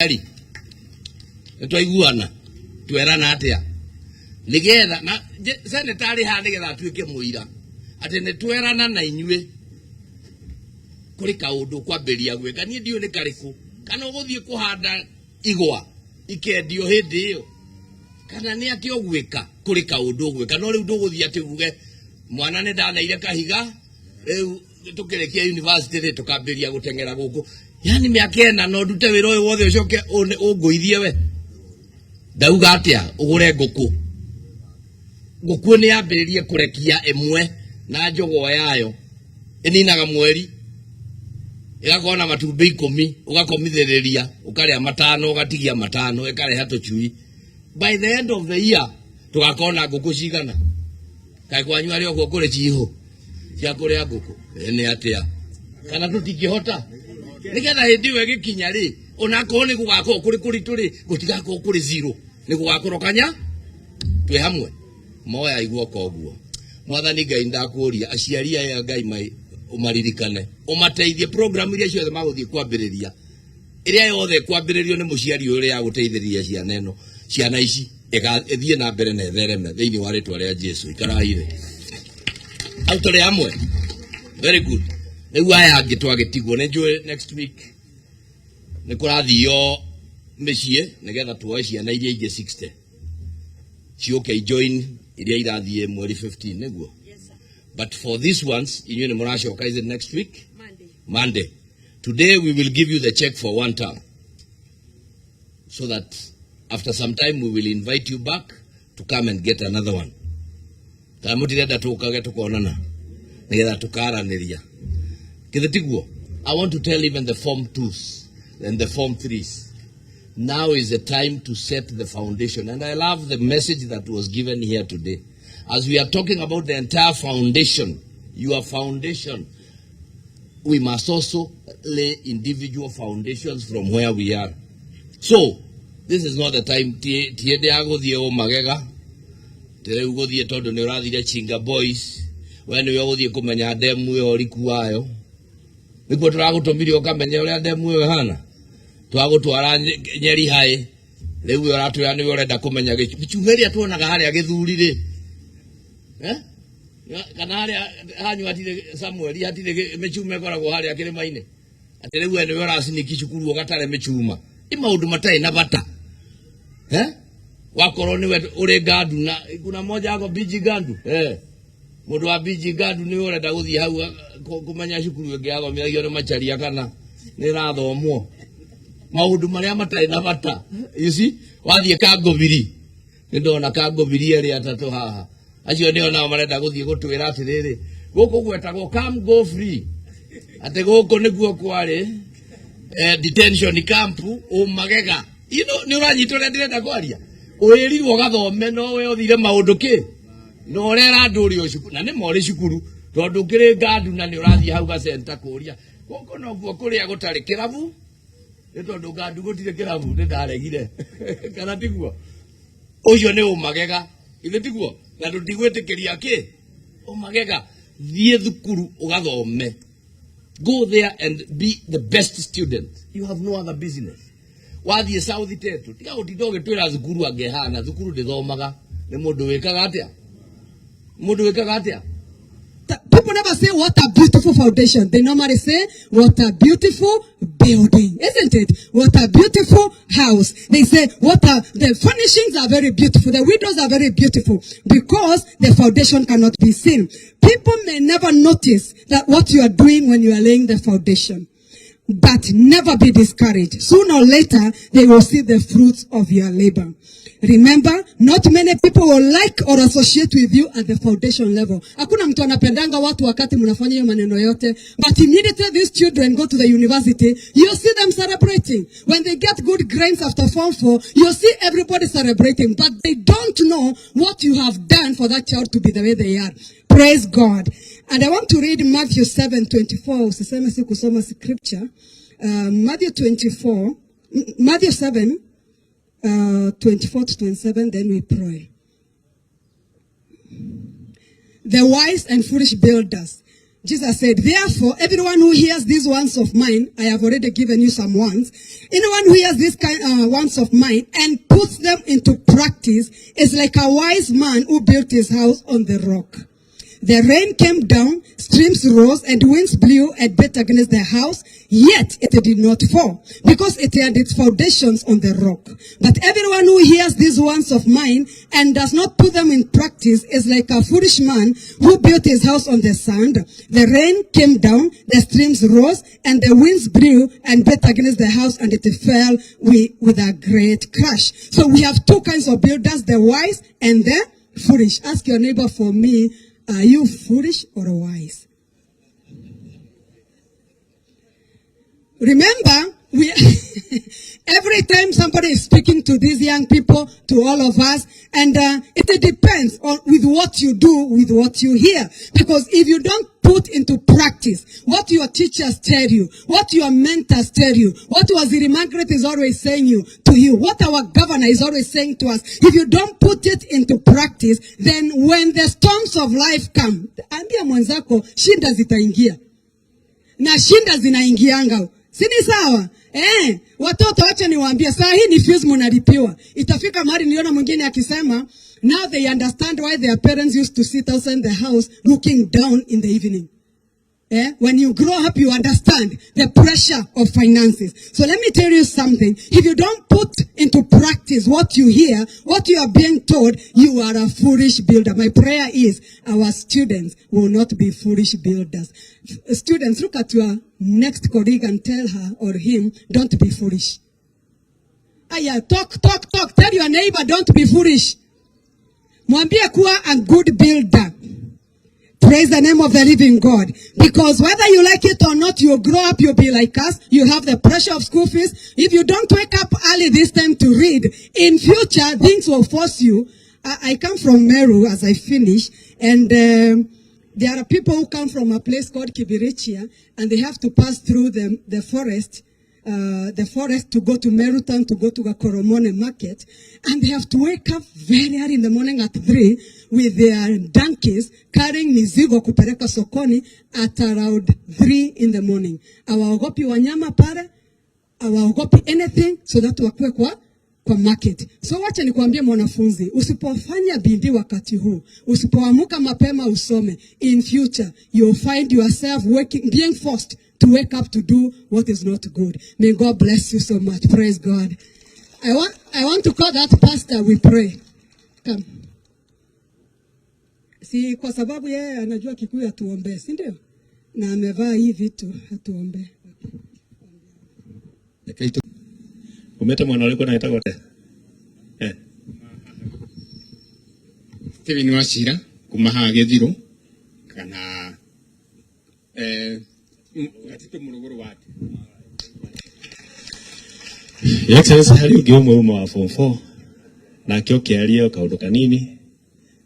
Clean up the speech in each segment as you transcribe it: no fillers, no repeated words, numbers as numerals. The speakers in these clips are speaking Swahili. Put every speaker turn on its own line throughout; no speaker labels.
Ari twaiguana twerana atia nigetha na senetari ha nigetha tuike muira ati ne twerana na inyue kuri kaundu kwambiria gwika nie ndio ni kariku kana uguthie kuhanda igwa ikendio hindi iyo kana ni ati ogwika kuri kaundu gwika no riu nduguthie ati uge mwana ne ndanaire Kahiga riu tukirekia university ri tukambiria gutengera guku yani miakena no ndute wiro uyu wothe ucoke unguithie we ndauga atia ugure nguku ni yambiririe kurekia imwe na njogo yayo ininaga mweri igakona matumbi 10 ugakomithiriria ukaria matano ugatigia matano ikareha tuchui by the end of the year tugakona nguku cigana kai kwanyu ari ogwo kuri ciho cia kuria nguku ni atia kana tutikihota nigetha hindi we gikinya ri onako ni gugako kuri turi gutigako kuri zero ni gugakorokanya twi hamwe moya igwo koguo mwathani Ngai ndakuria aciari aya Ngai mai umaririkane umateithie program iria ciothe maguthie kwambiriria iria yothe kwambiririo ni muciari uria ya guteithiriria ciana ici ethie na mbere na ethereme thiini wa ritwa ria Jesu ikaraire au turi hamwe very good nigu aya ngitwagitigwo ni njue next week ni kurathio mecie nigetha tuoe ciana iria ingi 60 ciuke join iria irathie mweri 15 niguo yes sir but for these ones inywe ni muracoka is it next week Monday today we will give you the check for one term so that after some time we will invite you back to come and get another one kama mutirenda tukage tukonana nigetha tukaraniria kithitiguo I want to tell even the form 2s and the form 3s now is the time to set the foundation. And I love the message that was given here today. As we are talking about the entire foundation, your foundation, we must also lay individual foundations from where we are. So, this is not the time. Tiende aguthie o magega. Tere uguthie tondu ni urathire Chinga Boys. We ni uguthie kumenya demu yo riku wayo. Nikuo turagutumirie ukamenya uria demu yo hana. Twagutwara Nyeri hai riu uratwira ni urenda kumenya gichumeria tuonaga haria githuri ri kana haria hanyu atire Samuel atire mechume koragwo haria kirima-ini ati riu ene uraciniki cukuru ugatare mechuma imaundu matai na bata wakorwo ni we uri gandu na kuna moja yako biji gandu mundu wa biji gandu ni urenda guthie hau kumenya cukuru ingi yago miragio ni macharia kana ni rathomwo maundu maria matai na bata you see wathie Kangobiri ndona Kangobiri eri atatu haha acio ni ona marenda guthie gutwira atiriri guku gwetagwo come go free ate guku niguo kwari detention camp magega you know ni uranyitore ndirenda kwaria uirirwo gathome no we uthire maundu ki no rera nduri o cukuru na ni mori cukuru tondu kiri gandu na ni urathie hau ga center kuria guku no guo kuria gutari kirabu tondu gandu gutire kirabu ni ndaregire kana tiguo ucio ni umagega ile tiguo na ndigwitikiria ki umagega thie thukuru ugathome go there and be the best student you have no other business wathie South tetu tiga utidoge twira thukuru angehana thukuru ndithomaga ni mundu wikaga atia
People never say what a beautiful foundation. They normally say what a beautiful building, isn't it? What a beautiful house. They say the furnishings are very beautiful. The windows are very beautiful because the foundation cannot be seen. People may never notice that what you are doing when you are laying the foundation. But never be discouraged. Sooner or later, they will see the fruits of your labor. Remember, not many people will like or associate with you at the foundation level. Hakuna mtu anapendanga watu wakati mnafanya hiyo maneno yote. But immediately these children go to the university, you see them celebrating. When they get good grades after Form 4, you see everybody celebrating. But they don't know what you have done for that child to be the way they are. Praise God. And I want to read Matthew 7:24. Usiseme si kusoma scripture. Matthew 7, 24 to 27, then we pray. The wise and foolish builders. Jesus said, therefore, everyone who hears these words of mine, I have already given you some ones. Anyone who hears these words of mine and puts them into practice is like a wise man who built his house on the rock. The rain came down, streams rose, and winds blew and beat against the house, yet it did not fall, because it had its foundations on the rock. But everyone who hears these words of mine and does not put them in practice is like a foolish man who built his house on the sand. The rain came down, the streams rose, and the winds blew and beat against the house, and it fell with a great crash. So we have two kinds of builders, the wise and the foolish. Ask your neighbor for me, are you foolish or wise? Remember, every time somebody is speaking to these young people, to all of us, and it depends on with what you do, with what you hear. Because if you don't put into practice what your teachers tell you, what your mentors tell you, what Waziri Margaret is always saying to you, what our governor is always saying to us, if you don't put it into practice, then when the storms of life come, ambia mwenzako, shinda zitaingia. Na shinda zinaingianga. Sini sawa? Watoto wacha niwaambie, saa hii ni fees mnalipiwa. Itafika mahali niona mwingine akisema, now they understand why their parents used to sit outside the house looking down in the evening. When you grow up, you understand the pressure of finances. So let me tell you something. If you don't put into practice what you hear, what you are being told, you are a foolish builder. My prayer is our students will not be foolish builders. Students, look at your next colleague and tell her or him, don't be foolish. Talk. Tell your neighbor, don't be foolish. Mwambie kuwa a good builder. Praise the name of the living God. Because whether you like it or not, you'll grow up, you'll be like us. You have the pressure of school fees. If you don't wake up early this time to read, in future, things will force you. I come from Meru as I finish, and there are people who come from a place called Kibirichia, and they have to pass through the forest to go to Merutan, to go to a Koromone market, and they have to wake up very early in the morning at 3 with their donkeys carrying mizigo kupeleka sokoni at around 3 in the morning. Hawaogopi wanyama pale, hawaogopi anything, so that wakue kwa market. So wacha nikuambie mwanafunzi, usipofanya bidii wakati huu, usipoamuka mapema usome, in future you'll find yourself being forced to wake up to do what is not good. May God bless you so much. Praise God. I want to call that pastor, we pray. Come. Si kwa sababu yeye anajua Kikuyu atuombe, si ndio? Na amevaa hii vitu atuombe.
Umeta mwana wale kuna ita gote.
Steven Wachira kumaha gethiro kana atito muruguru wake.
Excellency hari ugiomwe wa form 4 na kyo kiario kaundu kanini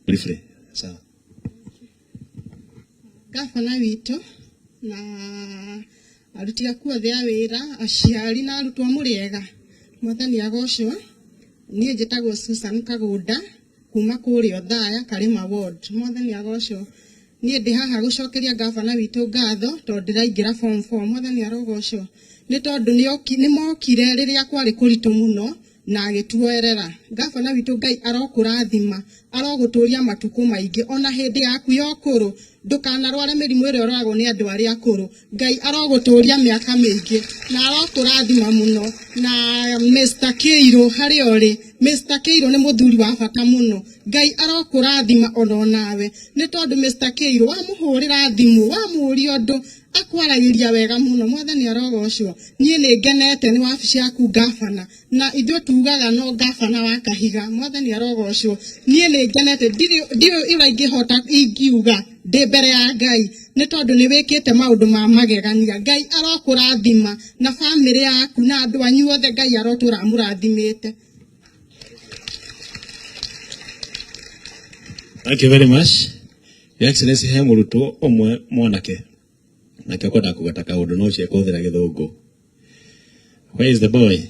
briefly sawa.
Gavana wito na aruti akuo thia wira aciari na arutwo muriega mwathani agocwo nie njitagwo Susan Kaguda kuma kuri Othaya Karima ward. Mwathani agocwo nie ndi haha gucokeria gavana wito ngatho tondu ndiraingira form 4. Mwathani arogocwo ni tondu ni mokire riria kwari kuritu muno na agituerera. Gavana wito Ngai arokurathima, aroguturia matuku maingi ona hindi yaku yokuru ndukanarware mirimu ire oragwo ni andu ari akuru. Ngai aroguturia miaka mingi na arokurathima muno. Na Mr. Keiro hari ori, Mr. Keiro ni muthuri wa bata muno. Ngai arokurathima ono nawe ni tondu Mr. Keiro wamuhurira thimu wamuria undu akwaragiria wega muno. Mwathani arogocwo nie ni ngenete ni wabici yaku gavana na ithuĩ tugaga no gavana wa Kahiga. Mwathani arogocwo nie ni ngenete ndio ira ingihota ingiuga ndi mbere ya Ngai ni tondu ni wikite maundu ma magegania. Ngai arokurathima na family yaku na andu anyu othe Ngai arotura murathimite.
Thank you very much. Your Excellency he muruto omwe mwanake nake akoda kugata kaundu no cie kuthira githungu. Where is the boy?